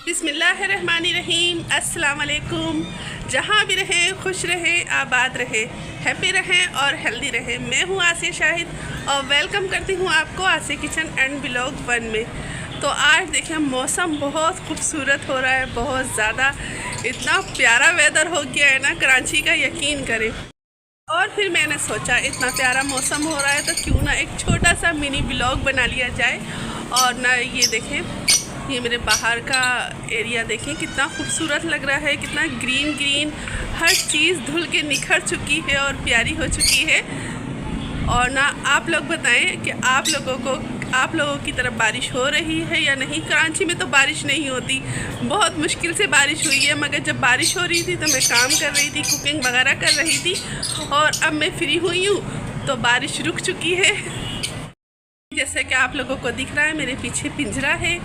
बिस्मिल्लाहिर्रहमानिर्रहीम। अस्सलाम वालेकुम। जहाँ भी रहें खुश रहें, आबाद रहें, हैप्पी रहें और हेल्दी रहें। मैं हूँ आसिया शाहिद और वेलकम करती हूँ आपको आसिया किचन एंड ब्लॉग 1 में। तो आज देखिए मौसम बहुत खूबसूरत हो रहा है, बहुत ज़्यादा, इतना प्यारा वेदर हो गया है ना कराची का, यकीन करें। और फिर मैंने सोचा इतना प्यारा मौसम हो रहा है तो क्यों ना एक छोटा सा मिनी ब्लॉग बना लिया जाए। और ना ये देखें, ये मेरे बाहर का एरिया देखें कितना खूबसूरत लग रहा है, कितना ग्रीन ग्रीन, हर चीज़ धुल के निखर चुकी है और प्यारी हो चुकी है। और ना आप लोग बताएं कि आप लोगों की तरफ बारिश हो रही है या नहीं। कराची में तो बारिश नहीं होती, बहुत मुश्किल से बारिश हुई है, मगर जब बारिश हो रही थी तो मैं काम कर रही थी, कुकिंग वगैरह कर रही थी और अब मैं फ्री हुई हूँ तो बारिश रुक चुकी है। जैसे कि आप लोगों को दिख रहा है मेरे पीछे पिंजरा है,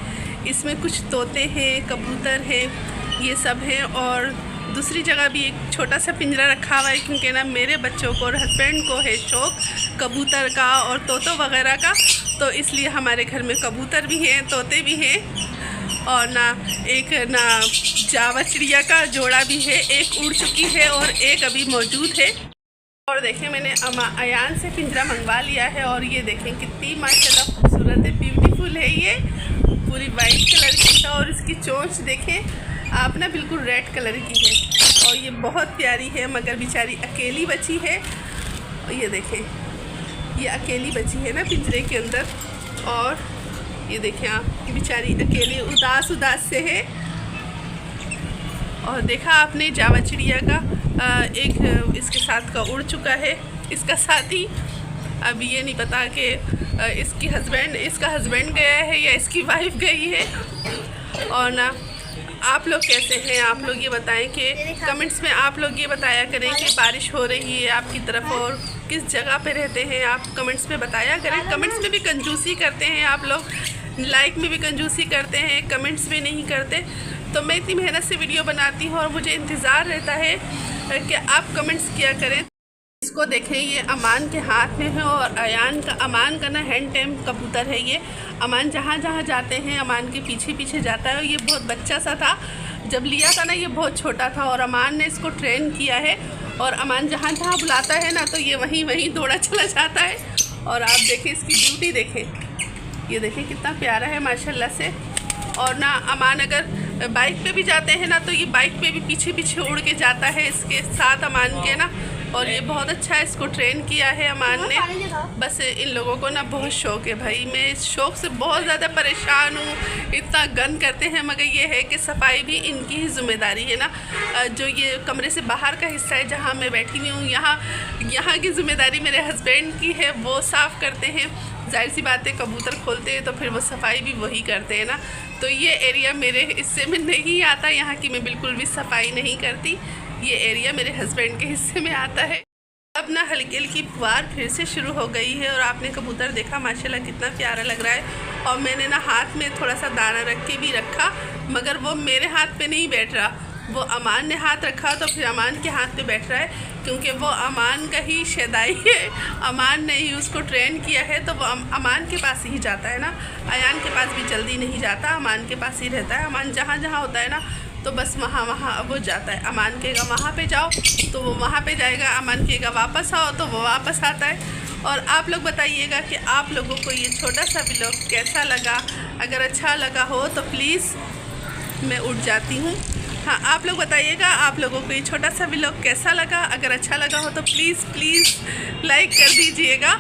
इसमें कुछ तोते हैं, कबूतर है, ये सब है। और दूसरी जगह भी एक छोटा सा पिंजरा रखा हुआ है क्योंकि ना मेरे बच्चों को और हस्बैंड को है शौक़ कबूतर का और तोतों वगैरह का, तो इसलिए हमारे घर में कबूतर भी हैं, तोते भी हैं। और ना एक ना जावा चिड़िया का जोड़ा भी है, एक उड़ चुकी है और एक अभी मौजूद है। और देखें मैंने अयान से पिंजरा मंगवा लिया है और ये देखें कितनी माशाल्लाह खूबसूरत है, ब्यूटीफुल है, ये पूरी वाइट कलर की है और इसकी चोंच देखें आप ना बिल्कुल रेड कलर की है और ये बहुत प्यारी है, मगर बेचारी अकेली बची है। और ये देखें ये अकेली बची है ना पिंजरे के अंदर, और ये देखें आप बेचारी अकेली उदास से है। और देखा आपने जावा चिड़िया का एक इसके साथ का उड़ चुका है, इसका साथी। अब ये नहीं पता कि इसका हस्बैंड गया है या इसकी वाइफ गई है। और ना आप लोग कैसे हैं, आप लोग ये बताएं कि कमेंट्स में आप लोग ये बताया करें कि बारिश हो रही है आपकी तरफ और किस जगह पे रहते हैं आप, कमेंट्स में बताया करें। कमेंट्स में भी कंजूसी करते हैं आप लोग, लाइक में भी कंजूसी करते हैं, कमेंट्स में नहीं करते। तो मैं इतनी मेहनत से वीडियो बनाती हूँ और मुझे इंतज़ार रहता है कि आप कमेंट्स किया करें। इसको देखें ये अमान के हाथ में है और अमान का ना हैंड टेम कबूतर है ये। अमान जहाँ जाते हैं अमान के पीछे जाता है और ये बहुत बच्चा सा था जब लिया था ना, ये बहुत छोटा था और अमान ने इसको ट्रेन किया है और अमान जहाँ बुलाता है ना तो ये वहीं दौड़ा चला जाता है। और आप देखें इसकी ब्यूटी देखें, ये देखें कितना प्यारा है माशाल्लाह से। और ना अमान अगर बाइक पे भी जाते हैं ना तो ये बाइक पे भी पीछे उड़ के जाता है इसके साथ अमान के ना, और ये बहुत अच्छा है, इसको ट्रेन किया है अमान ने। बस इन लोगों को ना बहुत शौक़ है भाई, मैं इस शौक़ से बहुत ज़्यादा परेशान हूँ, इतना गंद करते हैं, मगर ये है कि सफाई भी इनकी ही ज़िम्मेदारी है ना। जो ये कमरे से बाहर का हिस्सा है जहाँ मैं बैठी हुई हूँ, यहाँ की ज़िम्मेदारी मेरे हस्बैंड की है, वो साफ़ करते हैं। जाहिर सी बात है कबूतर खोलते हैं तो फिर वो सफाई भी वही करते हैं ना। तो ये एरिया मेरे हिस्से में नहीं आता, यहाँ की मैं बिल्कुल भी सफाई नहीं करती, ये एरिया मेरे हस्बैंड के हिस्से में आता है। अब ना हल्की हल्की फुहार फिर से शुरू हो गई है और आपने कबूतर देखा माशाल्लाह कितना प्यारा लग रहा है। और मैंने ना हाथ में थोड़ा सा दाना रख के भी रखा, मगर वो मेरे हाथ पे नहीं बैठ रहा, वो अमान ने हाथ रखा तो फिर अमान के हाथ पे बैठ रहा है क्योंकि वो अमान का ही शदाई है, अमान ने ही उसको ट्रेन किया है तो वो अमान के पास ही जाता है ना। अयान के पास भी जल्दी नहीं जाता, अमान के पास ही रहता है। अमान जहाँ होता है ना तो बस वहाँ वो जाता है। अमान कहेगा वहाँ पे जाओ तो वो वहाँ पे जाएगा, अमान कहेगा वापस आओ तो वो वापस आता है। और आप लोग बताइएगा कि आप लोगों को ये छोटा सा व्लॉग कैसा लगा। अगर अच्छा लगा हो तो प्लीज़, मैं उठ जाती हूँ। हाँ आप लोग बताइएगा आप लोगों को ये छोटा सा व्लॉग कैसा लगा। अगर अच्छा लगा हो तो प्लीज़ लाइक कर दीजिएगा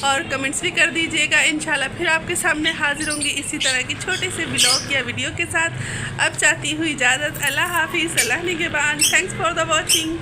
और कमेंट्स भी कर दीजिएगा। इंशाल्लाह फिर आपके सामने हाजिर होंगी इसी तरह की छोटे से व्लॉग या वीडियो के साथ। अब चाहती हूँ इजाज़त, अल्लाह हाफिज़, अल्लाह निगहबान। Thanks for the watching.